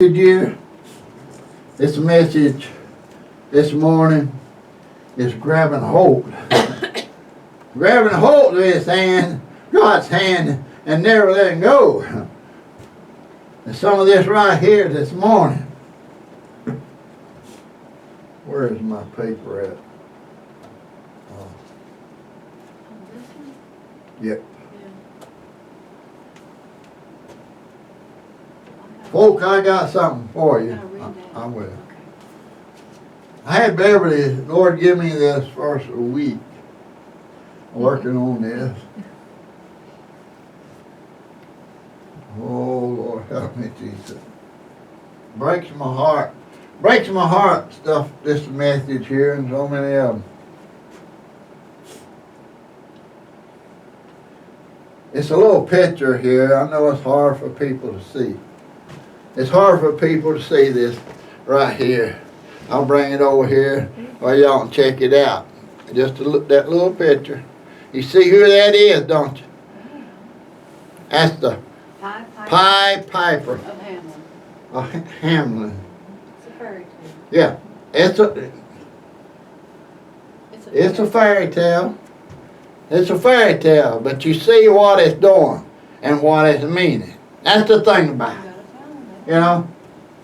You, this message this morning is grabbing hold. Grabbing hold of His hand, God's hand, and never letting go. And some of this right here this morning. Where is my paper at? Yep. Folk, I got something for you. I will. Okay. I had Beverly, Lord give me this first week, working on this. Oh, Lord, help me, Jesus. Breaks my heart. Breaks my heart, stuff, this message here, and so many of them. It's a little picture here. I know it's hard for people to see. It's hard for people to see this right here. I'll bring it over here or y'all can check it out. Just to look that little picture. You see who that is, don't you? That's the Pied Piper Of Hamelin. of Hamelin. It's a fairy tale. Yeah, it's a fairy tale. It's a fairy tale, but you see what it's doing and what it's meaning. That's the thing about it. You know,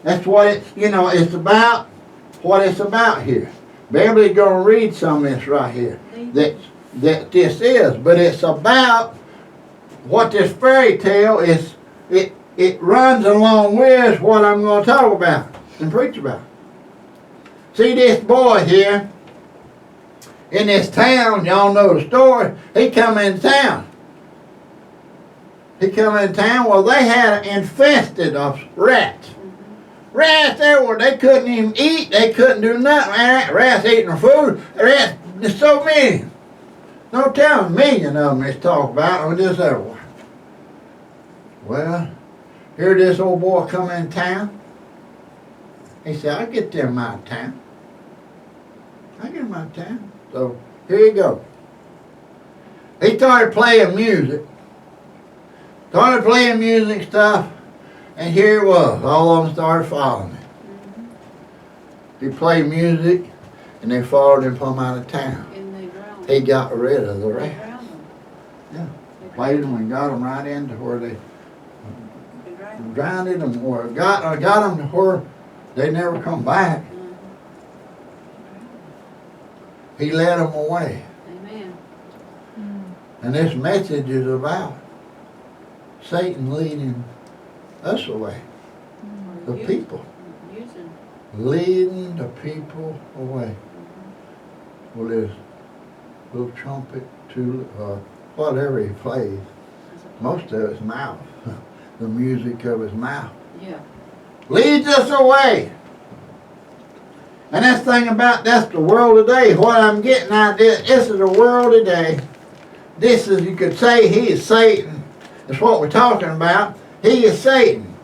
that's what it's, it's about, what it's about here. Beverly's going to read some of this right here. That this is, but it's about what this fairy tale is. It runs along with what I'm going to talk about and preach about. See this boy here in this town, y'all know the story. He come in town. Well, they had infested of rats. Rats everywhere. They couldn't even eat. They couldn't do nothing. Rats eating their food. Rats, there's so many. Don't tell me, a million of them is talked about. Or just everywhere. Well, here this old boy come in town. He said, I'll get them out of town. So, here you go. He started playing music. Stuff, and here it was. All of them started following him. He played music, and they followed him from out of town. And they drowned. He got rid of the They rest. drowned them. Yeah. Played them and got them right into where they drowned them, or got them to where they never come back. He led them away. Amen. And this message is about Satan leading us away. The people. Leading the people away. With his little trumpet, whatever he plays. Most of his mouth. The music of his mouth. Yeah. Leads us away. And that's the thing about, that's the world today. What I'm getting at, this is the world today. This is, you could say, he is Satan. That's what we're talking about. He is Satan.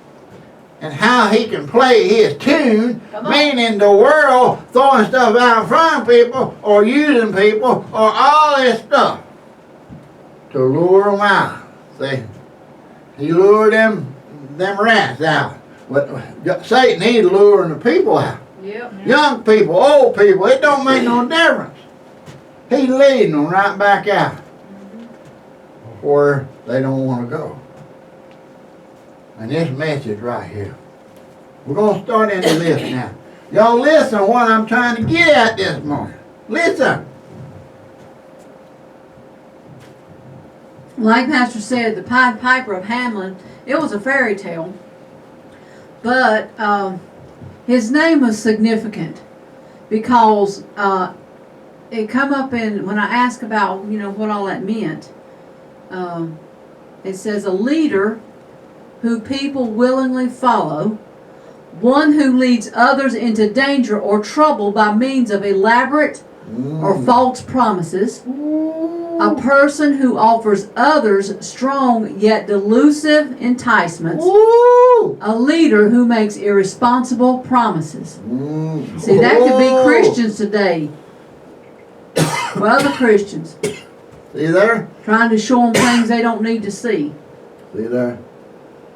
And how he can play his tune, meaning the world throwing stuff out in front of people or using people or all this stuff to lure them out. See? He lured them rats out. But Satan, he's luring the people out. Yep. Young people, old people, it don't make no difference. He's leading them right back out where they don't want to go. And this message right here. We're going to start into this now. Y'all listen to what I'm trying to get at this morning. Listen. Like Pastor said, the Pied Piper of Hamelin, it was a fairy tale. But his name was significant because it come up in, when I asked about, what all that meant, it says a leader who people willingly follow, one who leads others into danger or trouble by means of elaborate or false promises, a person who offers others strong yet delusive enticements, a leader who makes irresponsible promises. See, that could be Christians today. Well, other Christians. See there? Trying to show them things they don't need to see. See there?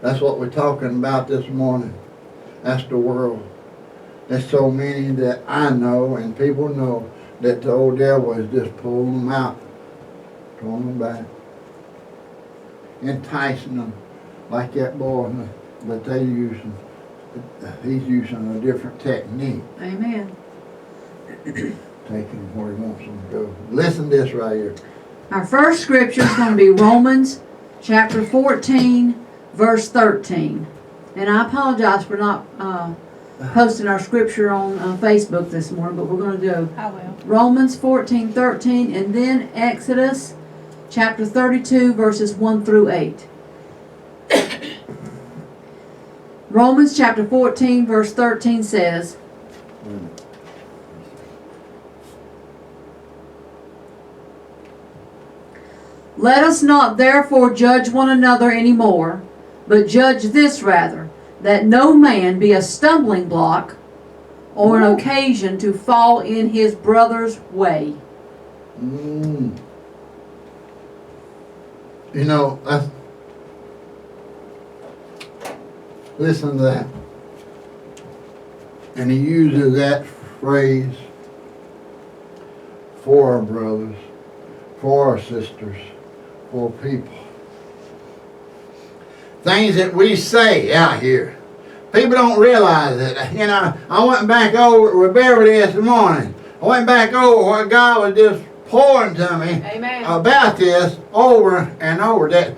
That's what we're talking about this morning. That's the world. There's so many that I know and people know that the old devil is just pulling them out, pulling them back, enticing them like that boy, but he's using a different technique, Amen. taking them where he wants them to go. Listen to this right here. Our first scripture is going to be Romans chapter 14, verse 13. And I apologize for not posting our scripture on Facebook this morning, but we're going to do I will. Romans 14, 13, and then Exodus chapter 32, verses 1 through 8. Romans chapter 14, verse 13 says, "Let us not therefore judge one another any more, but judge this rather, that no man be a stumbling block or an occasion to fall in his brother's way." You know, listen to that. And he uses that phrase for our brothers, for our sisters, for people. Things that we say out here. People don't realize it. You know, I went back over with Beverly this morning. I went back over what God was just pouring to me Amen. about this over and over. That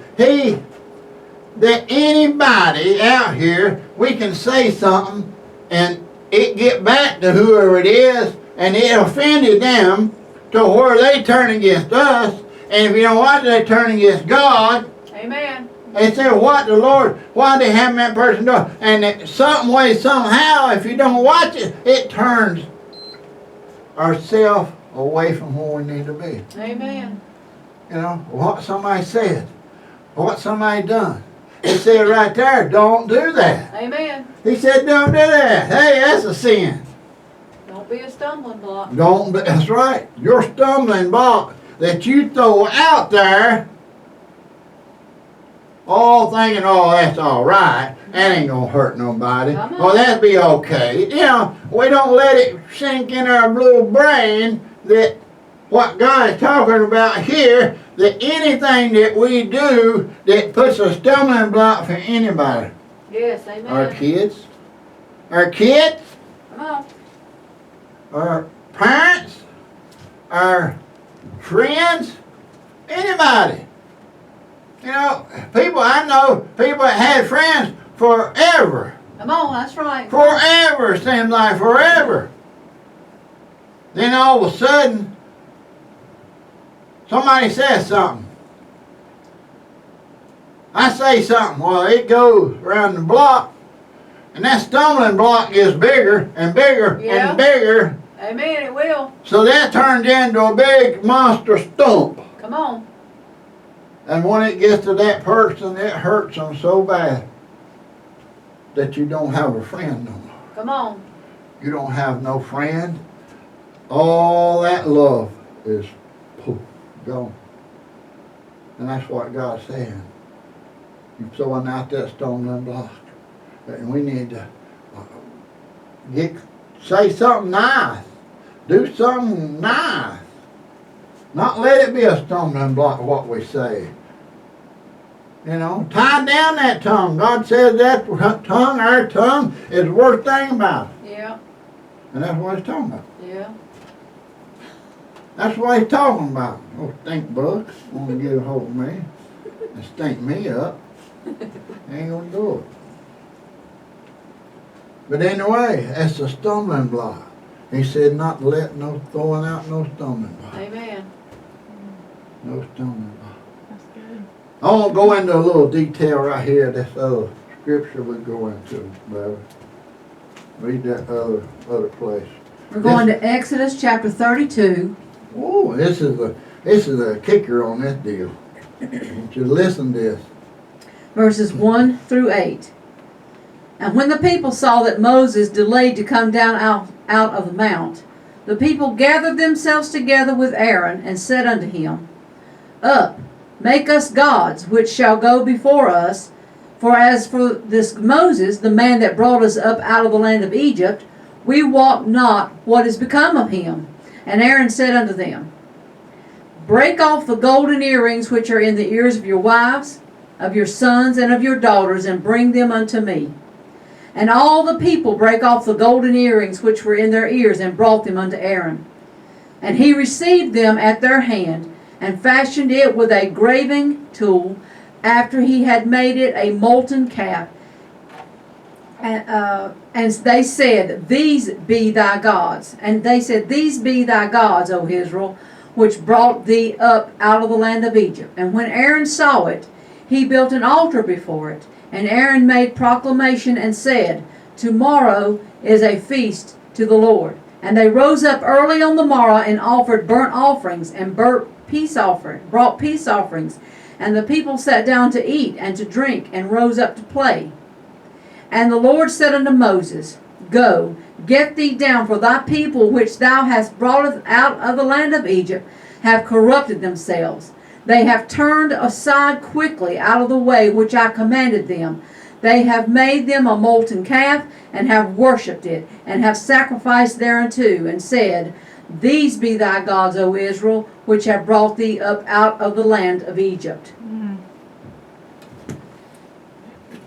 anybody out here, we can say something and it get back to whoever it is, and it offended them to where they turn against us. And if you don't watch it, they turn against God. Amen. They say, what the Lord, why they have that person do? And it, some way, somehow, if you don't watch it, it turns ourselves away from where we need to be. Amen. You know, what somebody said, what somebody done. He said right there, don't do that. Amen. He said, don't do that. Hey, that's a sin. Don't be a stumbling block. That's right. Your stumbling block that you throw out there, all thinking, oh, that's all right. That ain't gonna hurt nobody. Come on. Oh, that'd be okay. You know, we don't let it sink in our little brain that what God is talking about here, that anything that we do that puts a stumbling block for anybody. Yes, amen. Our kids, Come on. our parents, our friends, anybody. You know, I know people that had friends forever. Come on, that's right. Forever, seems like forever. Then all of a sudden, somebody says something. I say something, well, it goes around the block, and that stumbling block gets bigger and bigger Yeah. and bigger. Amen, it will. So that turns into a big monster stump. Come on. And when it gets to that person, it hurts them so bad that you don't have a friend no more. Come on. You don't have no friend. All that love is poof, gone. And that's what God's saying. You're throwing out that stumbling block. And we need to say something nice. Do something nice. Not let it be a stumbling block what we say. You know, tie down that tongue. God says that tongue, our tongue, is the worst thing about it. Yeah. And that's what he's talking about. Yeah. That's what he's talking about. Oh, stink bugs want to get a hold of me and stink me up. Ain't gonna do it. But anyway, that's a stumbling block. He said not to let no throwing out no stumbling block. Amen. No stumbling block. That's good. I won't go into a little detail right here. This other scripture we go into, brother. Read that other place. We're going to Exodus chapter 32. Oh, this is a kicker on this deal. I want you to listen to this. Verses 1 through 8. And when the people saw that Moses delayed to come down out of the mount, the people gathered themselves together with Aaron and said unto him, Up, make us gods, which shall go before us, For as for this Moses, the man that brought us up out of the land of Egypt, we wot not what is become of him. And Aaron said unto them, Break off the golden earrings which are in the ears of your wives, of your sons, and of your daughters, and bring them unto me. And all the people brake off the golden earrings which were in their ears, and brought them unto Aaron. And he received them at their hand, and fashioned it with a graving tool, after he had made it a molten calf. And they said, These be thy gods. And they said, These be thy gods, O Israel, which brought thee up out of the land of Egypt. And when Aaron saw it, he built an altar before it. And Aaron made proclamation and said, Tomorrow is a feast to the Lord. And they rose up early on the morrow and offered burnt offerings and brought peace offerings. And the people sat down to eat and to drink, and rose up to play. And the Lord said unto Moses, Go, get thee down, for thy people which thou hast brought out of the land of Egypt have corrupted themselves. They have turned aside quickly out of the way which I commanded them. They have made them a molten calf, and have worshipped it, and have sacrificed thereunto, and said, These be thy gods, O Israel, which have brought thee up out of the land of Egypt.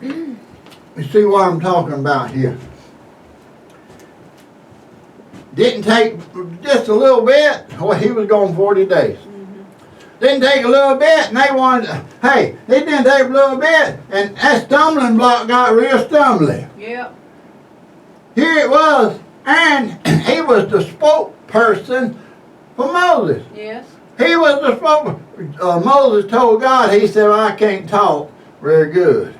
You see what I'm talking about here? Didn't take just a little bit. Well, he was gone 40 days. Didn't take a little bit, and they wanted, hey, it didn't take a little bit, and that stumbling block got real stumbly. Yep. Here it was, and he was the spokesperson for Moses. Yes. He was the spokesperson. Moses told God, he said, well, I can't talk very good.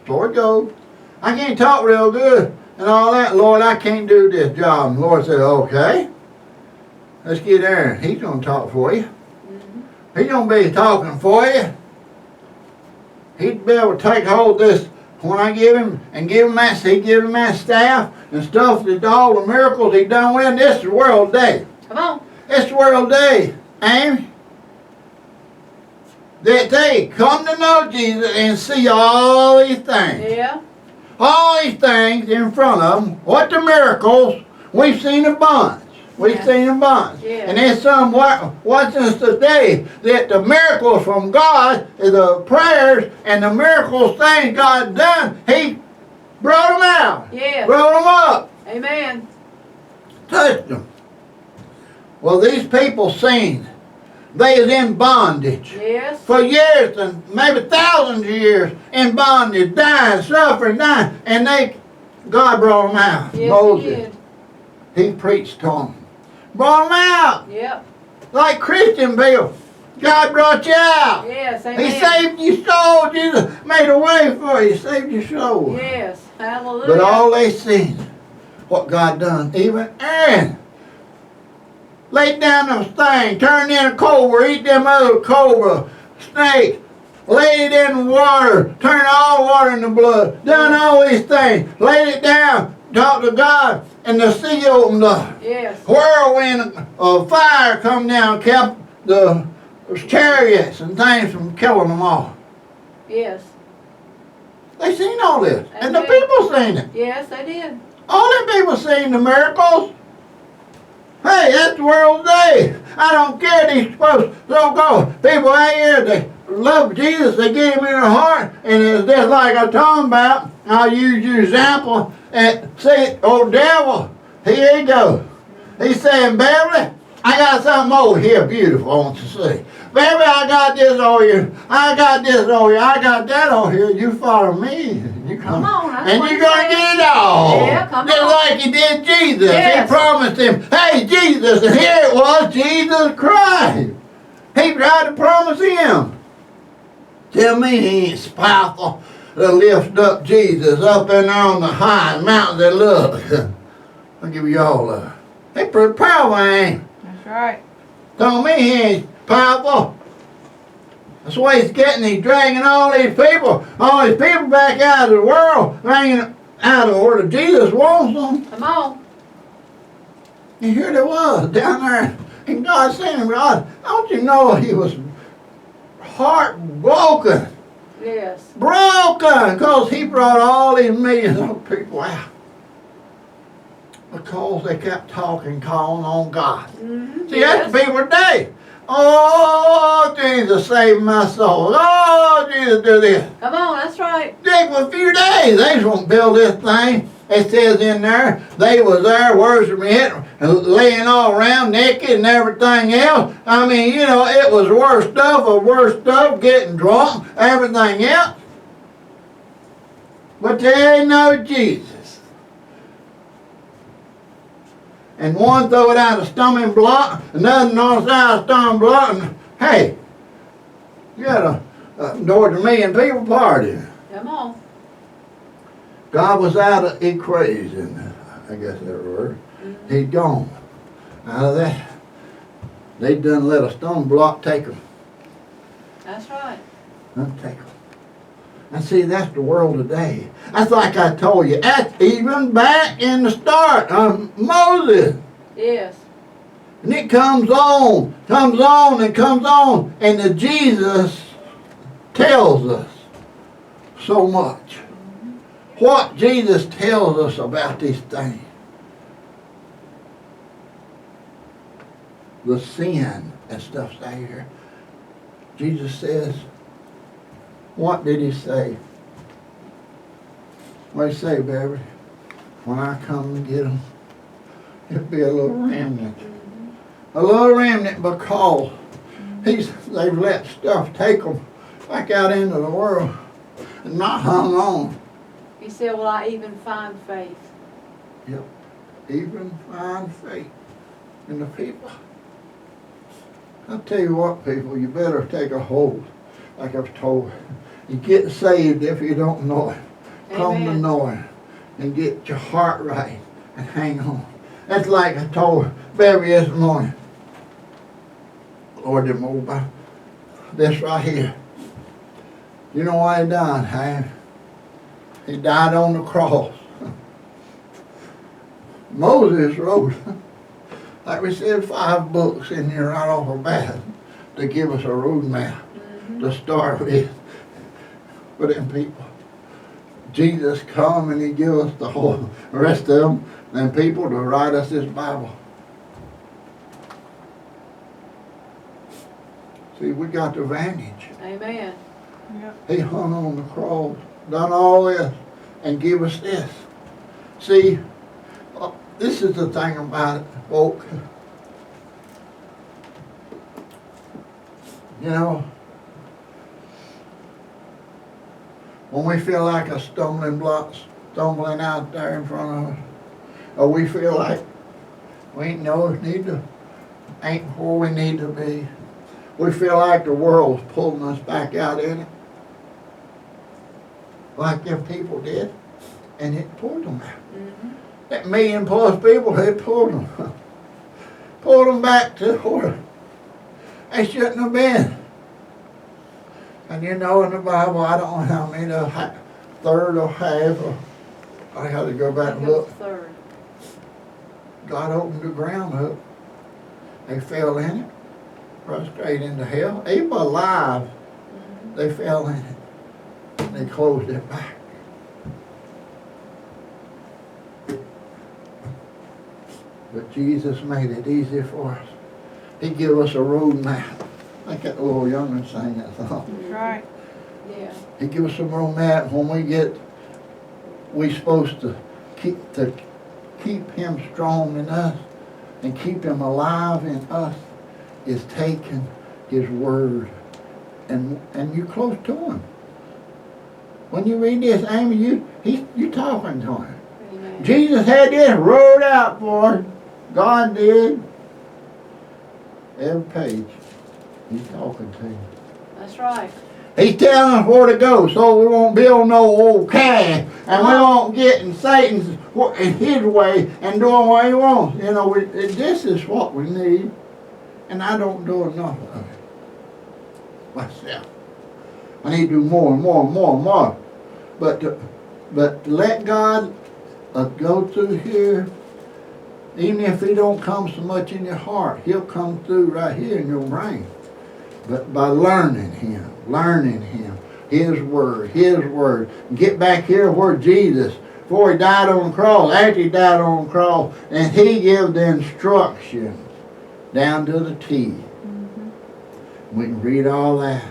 Lord, go. I can't talk real good and all that. Lord, I can't do this job. And the Lord said, okay, let's get Aaron. He's going to talk for you. He's going to be talking for you. He'd be able to take hold of this when I give him and give him that staff and stuff, that all the miracles he done with. This is the world day. Come on. It's the world day, Amy. That they come to know Jesus and see all these things. Yeah. All these things in front of them. What the miracles, we've seen a bunch. We've Yeah. seen a bunch. Yeah. And there's some watching us today that the miracles from God, the prayers and the miracles things God done, He brought them out. Yeah. Brought them up. Amen. Touched them. Well, these people seen they was in bondage. Yes. For years and maybe thousands of years in bondage, dying, suffering, dying, and God brought them out. Yes, Moses, He did. he preached to them. Brought them out. Yep. Like Christian people. God brought you out. Yes. Amen. He saved your soul. Jesus made a way for you. Saved your soul. Yes. Hallelujah. But all they seen, what God done, even Aaron, laid down those things, turned in a cobra, eat them other cobra, snake, laid it in the water, turned all water into blood, done all these things, laid it down, talked to God, and the sea opened up. Yes. Whirlwind of fire come down, kept the chariots and things from killing them all. Yes. They seen all this, and the Amen. people seen it. Yes, they did. All them people seen the miracles. Hey, that's the world's day. I don't care these folks don't go. People out here, they love Jesus, they gave him in their heart, and it's just like I'm talking about. I'll use your example and say, oh devil, here you go. He's saying, Beverly, I got something over here beautiful I want you to see. Baby, I got this over here. I got this over here. I got that over here. You follow me. You Come on, that's and what you're he going to said. get it all. Yeah, come Just on. like he did Jesus. Yes. He promised him, hey, Jesus. And here it was, Jesus Christ. He tried to promise him. Tell me he ain't so powerful to lift up Jesus up in there on the high mountain and look. I'll give you all that. He pretty powerful, ain't he? That's right. Told me he ain't powerful. That's why he's getting, he's dragging all these people back out of the world, dragging out of where Jesus wants them. Come on. And here they was, down there, and God sent him, God, don't you know he was heartbroken Yes. Broken, because he brought all these millions of people out. Because they kept talking, calling on God. Mm-hmm. See, that's the people today. Oh, Jesus, save my soul. Oh, Jesus, do this. Come on, that's right. Take a few days. They just won't build this thing. It says in there, they was there worshiping it, laying all around naked and everything else. I mean, you know, it was worse stuff, getting drunk, everything else. But they ain't no Jesus. And one throw it out a stumbling block, another north side stumbling block, and hey, you got towards 1 million people partying. Come on. God was out of equation, I guess that word. Mm-hmm. He'd gone out of that. They done let a stone block take them. That's right. Take them. And see, that's the world today. That's like I told you. That's even back in the start of Moses. Yes. And it comes on, and the Jesus tells us so much. What Jesus tells us about these things. The sin and stuff's out here. Jesus says, what did he say? What did he say, baby? When I come and get them, it'll be a little remnant. A little remnant because they've let stuff take them back out into the world and not hung on. He said, will I even find faith? Yep. Even find faith in the people. I'll tell you what, people, you better take a hold, like I've told. You get saved if you don't know it. Come to Amen. know it. And get your heart right and hang on. That's like I told Beverly this morning. Lord, them old this right here. You know why he died, Ham? He died on the cross. Moses wrote, like we said, 5 books in here right off the bat to give us a roadmap to start with for them people. Jesus come and he give us the whole rest of them people to write us this Bible. See, we got the advantage. Amen. He hung on the cross, done all this, and give us this. See, this is the thing about it, folk. You know, when we feel like a stumbling block stumbling out there in front of us, or we feel like we ain't where we need to be, we feel like the world's pulling us back out in it, like them people did, and it pulled them out. Mm-hmm. That 1+ million people, they pulled them. Pulled them back to where they shouldn't have been. And you know, in the Bible, I don't know how many, third or half, or I had to go back and look. Third. God opened the ground up. They fell in it, prostrate into hell. Even alive, they fell in it. They closed it back. But Jesus made it easy for us. He gave us a roadmap. Like that little young'un sang that song. That's right. Yeah. He gave us a roadmap. When we supposed to keep him strong in us and keep him alive in us is taking his word and you close to him. When you read this, Amy, you talking to him. Amen. Jesus had this wrote out for us. God did. Every page, he's talking to you. That's right. He's telling us where to go so we won't build no old calf and we won't get in Satan's in his way and doing what he wants. You know, this is what we need. And I don't do enough of it myself. I need to do more and more and more and more. But let God go through here. Even if he don't come so much in your heart, he'll come through right here in your brain. But by learning him, His Word, His Word. And get back here where Jesus, before He died on the cross, after He died on the cross, and He gave the instructions down to the T. We can read all that.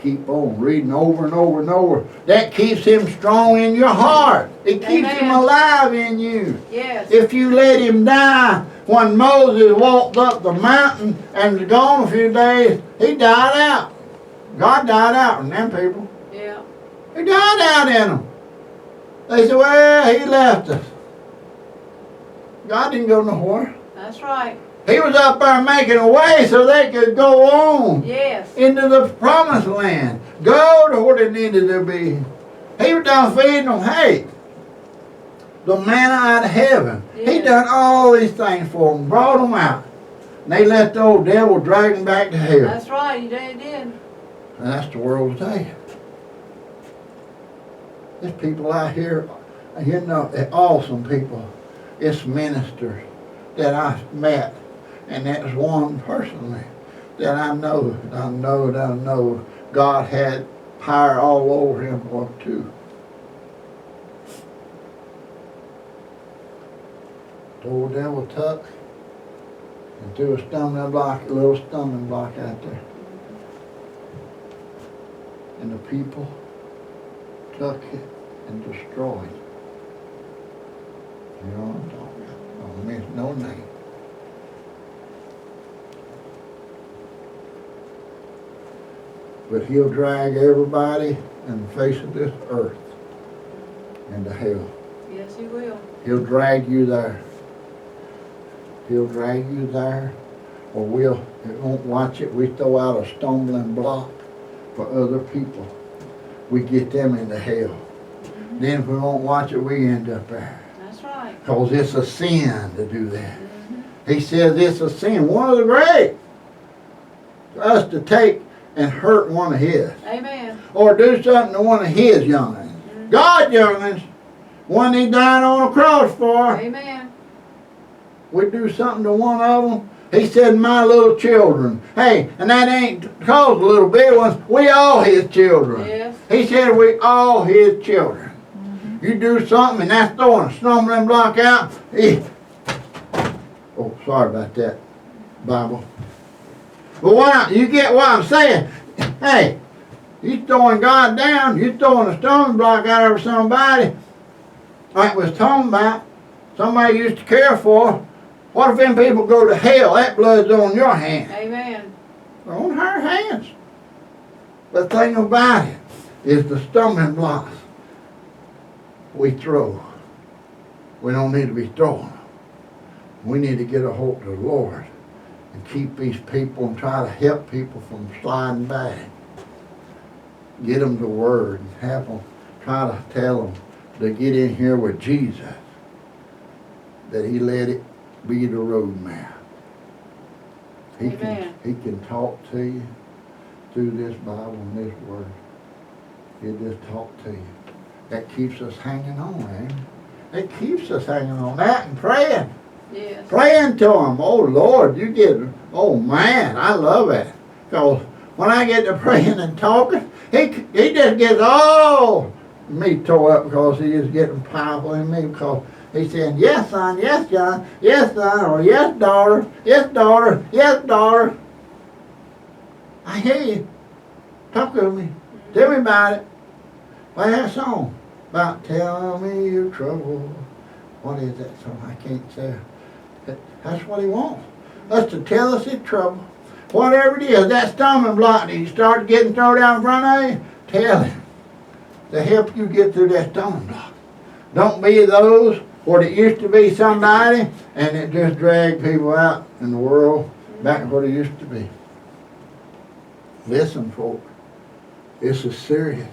Keep on reading over and over and over. That keeps Him strong in your heart. It keeps Him Amen. alive in you. Yes. If you let Him die, when Moses walked up the mountain and was gone a few days, he died out. God died out in them people. Yeah. He died out in them. They said, well, He left us. God didn't go nowhere. That's right. He was up there making a way so they could go on Yes. into the promised land. Go to where they needed to be. He was done feeding them hay. The manna out of heaven. He Yes. done all these things for them, brought them out. And they let the old devil drag them back to hell. That's right. You did. And that's the world today. There's people out here, you know, awesome people. It's ministers that I met. And that's one personally that I know God had power all over him for too. The old devil took and threw a little stumbling block out there. And the people took it and destroyed it. You know what I'm talking about? I don't mention no name. But He'll drag everybody in the face of this earth into hell. Yes, He will. He'll drag you there. He'll drag you there. Or we won't watch it. We throw out a stumbling block for other people. We get them into hell. Then if we won't watch it, we end up there. That's right. Because it's a sin to do that. He says it's a sin. One of the great. For us to take and hurt one of His. Amen. Or do something to one of His young'uns. God's young'uns. One He died on a cross for. Amen. We do something to one of them. He said, my little children. Hey, and that ain't called the little big ones. We all His children. Yes. He said we all His children. You do something and that's throwing a stumbling block out. Oh, sorry about that, Bible. But you get what I'm saying? Hey, you throwing God down, you throwing a stumbling block out over somebody, like we was talking about, somebody you used to care for. What if them people go to hell? That blood's on your hands. Amen. On her hands. The thing about it is the stumbling blocks we throw. We don't need to be throwing them. We need to get a hold of the Lord and keep these people and try to help people from sliding back. Get them the Word and have them try to tell them to get in here with Jesus, that He let it be the road map. He can talk to you through this Bible and this Word. He'll just talk to you. That keeps us hanging on, man. It keeps us hanging on that and praying. Yes. Praying to Him. Oh, Lord, oh, man, I love it. Because when I get to praying and talking, He just gets all me tore up because He is getting powerful in me because He's saying, yes, son, yes, John, yes, son, or yes, daughter, yes, daughter, yes, daughter. I hear you. Talk to me. Tell me about it. Play that song about tell me your trouble. What is that song? I can't say. That's what He wants. Us to tell us His trouble. Whatever it is, that stumbling block that you start getting thrown down in front of you, tell Him to help you get through that stumbling block. Don't be those where it used to be somebody and it just dragged people out in the world back to what it used to be. Listen, folk. This is serious.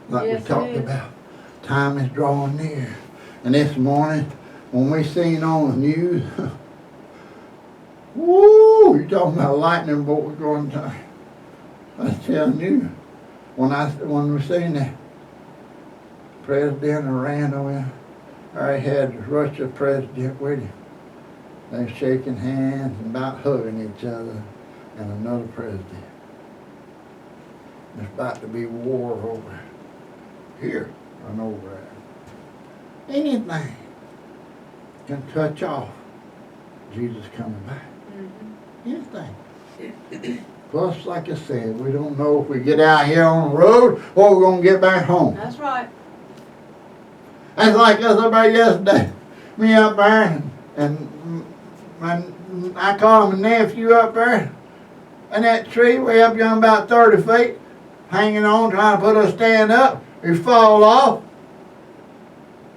Like Yes, we talked it is. about. Time is drawing near. And this morning, when we seen on the news, woo, you talking about a lightning bolt going to. I was telling you, when we seen the president of Iran over there, I had the Russia president with him. They were shaking hands and about hugging each other, and another president. There's about to be war over here and over there. Anything can touch off Jesus coming back. Anything. Plus, like I said, we don't know if we get out here on the road or we're going to get back home. That's right. That's like us about yesterday. Me up there, and I called my nephew up there, and that tree way up yonder about 30 feet, hanging on, trying to put a stand up. You fall off,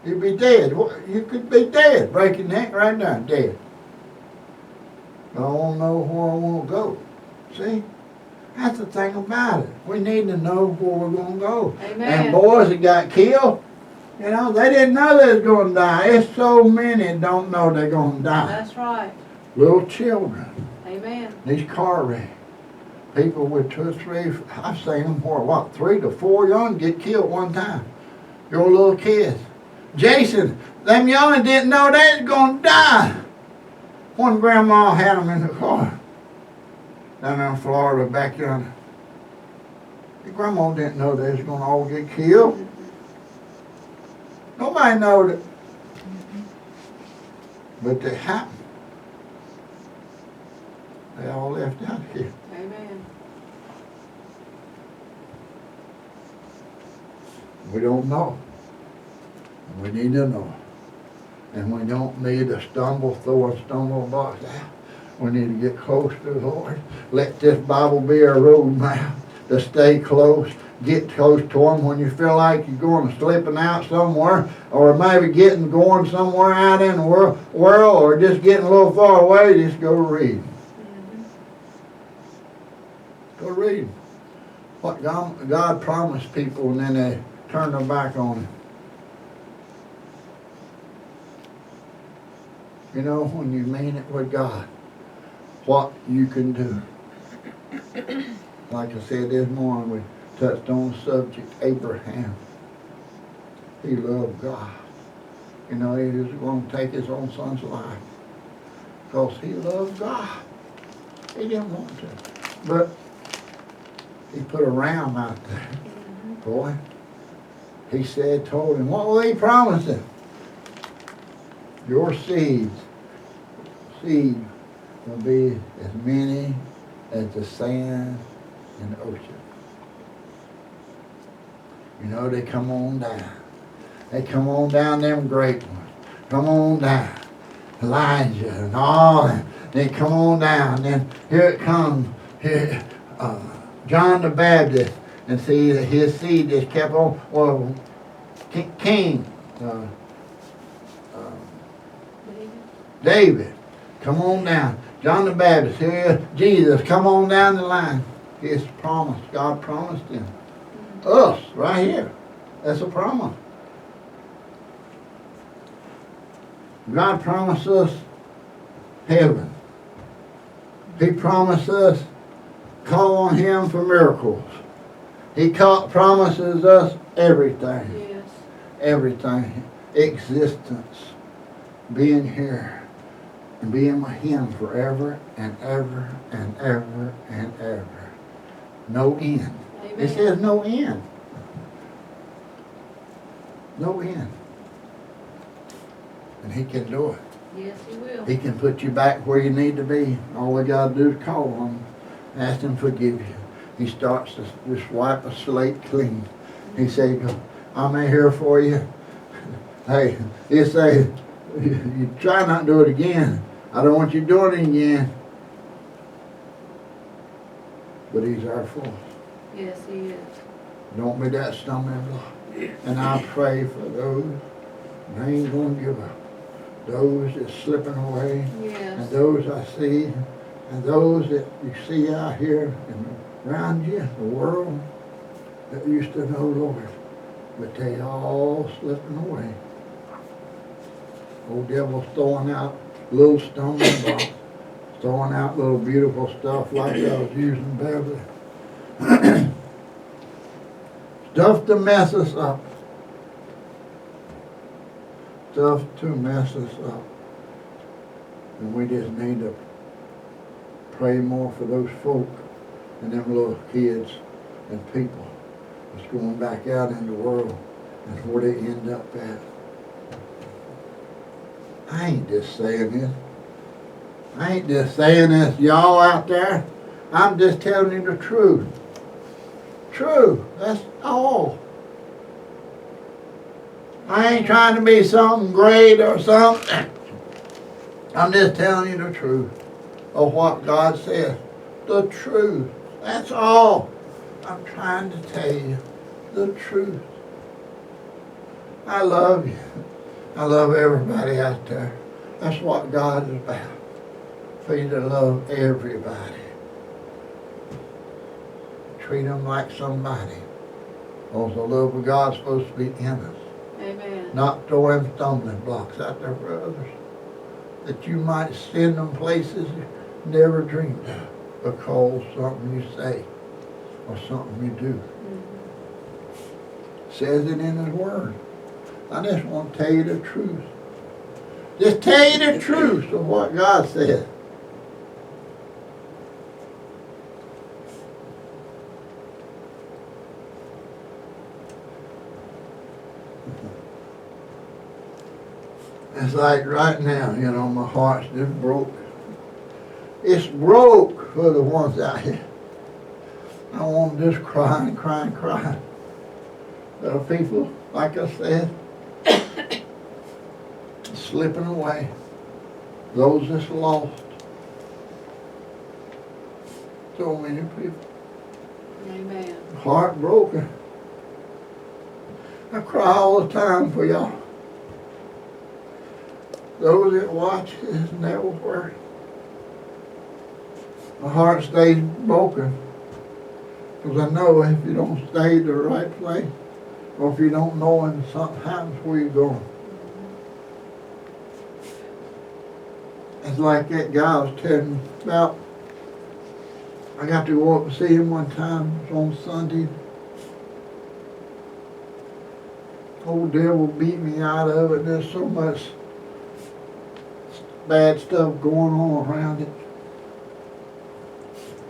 you'd be dead. You could be dead. Break your neck right there, dead. I don't know where I want to go. See? That's the thing about it. We need to know where we're going to go. Amen. And boys that got killed, you know, they didn't know they was going to die. There's so many don't know they're going to die. That's right. Little children. Amen. These car wrecks. People with 2 or 3, I've seen them where, 3 to 4 young get killed one time. Your little kids. Jason, them young didn't know they was going to die. One grandma had them in the car. Down there in Florida, back yonder. The grandma didn't know they was going to all get killed. Nobody knowed it. But they happened. They all left out here. Amen. We don't know. We need to know. And we don't need to throw a stumble box out. We need to get close to the Lord. Let this Bible be our roadmap to stay close. Get close to Him when you feel like you're going slipping out somewhere, or maybe going somewhere out in the world, or just getting a little far away. Just go read. Go read what God promised people, and then they turn their back on Him. You know, when you mean it with God, what you can do. Like I said this morning, we touched on the subject, Abraham. He loved God. You know, he was going to take his own son's life because he loved God. He didn't want to. But he put a ram out there. Boy, he told him, what will he promise him? Your seed will be as many as the sand in the ocean. You know, they come on down. They come on down, them great ones. Come on down. Elijah and all that. They come on down. Then here it comes. Here, John the Baptist. And see, his seed just kept on. Well, King. David. Come on down. John the Baptist. Here, Jesus. Come on down the line. His promise. God promised him. Us, right here. That's a promise. God promised us heaven. He promised us call on Him for miracles. He promises us everything. Yes. Everything. Existence. Being here. And being with Him forever and ever and ever and ever. No end. Amen. It says no end. No end. And He can do it. Yes, He will. He can put you back where you need to be. All we got to do is call on Him. Ask Him to forgive you. He starts to just wipe a slate clean. He says, I'm here for you. Hey, He say, you try not to do it again. I don't want you doing it again. But He's our force. Yes, He is. Don't be that stumbling block. And I pray for those that ain't going to give up. Those that's slipping away. And Yes. those I see. And those that you see out here and around you, the world, that used to know Lord. But they all slipping away. Old devil's throwing out little stumbling blocks. Throwing out little beautiful stuff like I was using Beverly. Stuff to mess us up. Stuff to mess us up. And we just need to pray more for those folk and them little kids and people that's going back out in the world and where they end up at. I ain't just saying this. I ain't just saying this, y'all out there. I'm just telling you the truth. True, that's all. I ain't trying to be something great or something. I'm just telling you the truth of what God says. The truth. That's all. I'm trying to tell you the truth. I love you. I love everybody out there. That's what God is about. For you to love everybody. Treat them like somebody. Because the love of God's supposed to be in us. Amen. Not throw them stumbling blocks out there for others. That you might send them places you never dreamed of. Because something you say or something you do. Says it in His Word. I just want to tell you the truth. Just tell you the truth of what God said. It's like right now, you know, my heart's just broke. It's broke for the ones out here. I want to just cry and cry and cry. There are people, like I said, slipping away. Those that's lost. So many people. Amen. Heartbroken. I cry all the time for y'all. Those that watch is never worry. My heart stays broken. Because I know if you don't stay in the right place, or if you don't know when something happens, where you're going. It's like that guy was telling me about. I got to go up and see him one time. It was on Sunday. Old devil beat me out of it. There's so much bad stuff going on around it.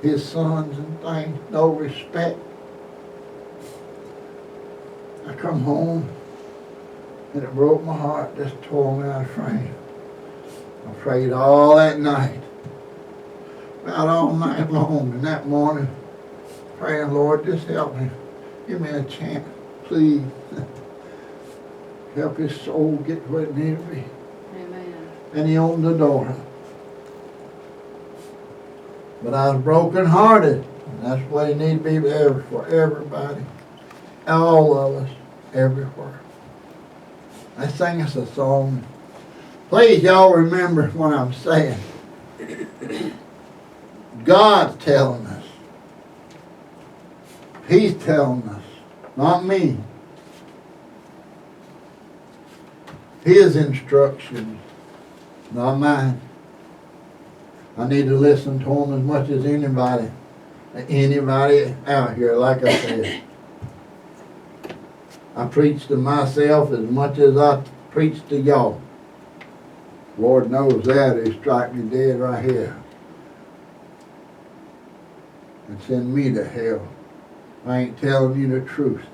His sons and things, no respect. I come home and it broke my heart, just tore me out of frame. I prayed all that night, about all night long, and that morning, praying, Lord, just help me. Give me a chance, please. Help his soul get where it needs to be. Amen. And he opened the door. But I was broken hearted. And that's what it needs to be for everybody. All of us, everywhere. I sang us a song. Please, y'all remember what I'm saying. God's telling us. He's telling us, not me. His instructions, not mine. I need to listen to him as much as anybody out here, like I said. I preach to myself as much as I preach to y'all. Lord knows that. He strike me dead right here. And send me to hell. I ain't telling you the truth.